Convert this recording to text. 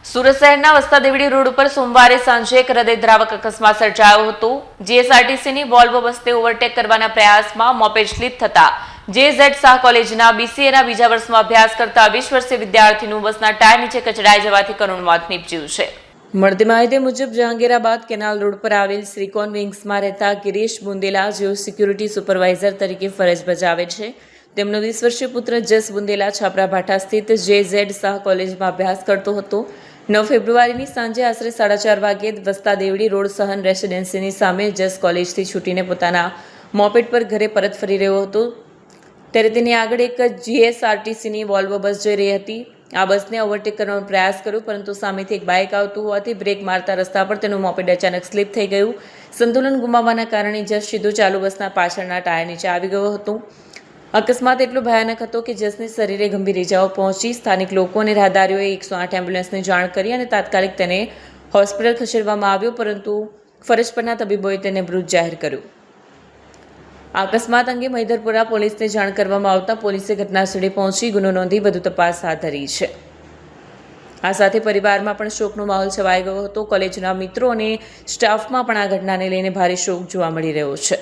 સુરત શહેરના વસ્તા દેવડી રોડ ઉપર સોમવારે સાંજે એક હૃદયદ્રાવક અકસ્માત સર્જાયો હતો। જીએસઆરટીસીની વોલ્વો બસને ઓવરટેક કરવાના પ્રયાસમાં મોપેડ સ્લીપ થતા જેઝેડ શાહ કોલેજના બીસીએના બીજા વર્ષમાં અભ્યાસ કરતા 20 વર્ષીય વિદ્યાર્થીનું બસના ટાયર નીચે કચડાઈ જવાથી કરુણ મોત નીપજ્યું છે। મળતી માહિતી મુજબ જહાંગીરાબાદ કેનાલ રોડ પર આવેલ શ્રીકોન વિંગ્સમાં રહેતા ગિરીશ બુંદેલા, જેઓ સિક્યુરિટી સુપરવાઇઝર તરીકે ફરજ બજાવે છે, તેમનો 20 વર્ષીય પુત્ર જસ બુંદેલા છાપરા ભાઠા સ્થિત જેઝેડ શાહ કોલેજમાં અભ્યાસ કરતો હતો। 9 ફેબ્રુઆરીની સાંજે આશરે 4:30 વાગ્યે વસ્તા દેવડી રોડ સહન રેસિડેન્સીની સામે જસ કોલેજથી છૂટીને પોતાના મોપેડ પર ઘરે પરત ફરી રહ્યો હતો, ત્યારે તેની આગળ એક જીએસઆરટીસીની વોલ્વો બસ જઈ રહી હતી। આ બસને ઓવરટેક કરવાનો પ્રયાસ કર્યો, પરંતુ સામેથી એક બાઇક આવતું હોવાથી બ્રેક મારતા રસ્તા પર તેનું મોપેડ અચાનક સ્લીપ થઈ ગયું। સંતુલન ગુમાવવાના કારણે જસ સીધો ચાલુ બસના પાછળના ટાયર નીચે આવી ગયો હતો। અકસ્માત એટલો ભયાનક હતો કે જસની શરીરે ગંભીર ઇજાઓ પહોંચી। સ્થાનિક લોકો અને રાહદારીઓએ 108 એમ્બ્યુલન્સને જાણ કરી અને તાત્કાલિક તેને હોસ્પિટલ ખસેડવામાં આવ્યો, પરંતુ ફરજ પરના તબીબોએ તેને મૃત જાહેર કર્યો। આ અકસ્માત અંગે મહિધરપુરા પોલીસને જાણ કરવામાં આવતા પોલીસે ઘટનાસ્થળે પહોંચી ગુનો નોંધી વધુ તપાસ હાથ ધરી છે। આ સાથે પરિવારમાં પણ શોકનો માહોલ છવાઈ ગયો હતો। કોલેજના મિત્રો અને સ્ટાફમાં પણ આ ઘટનાને લઈને ભારે શોક જોવા મળી રહ્યો છે।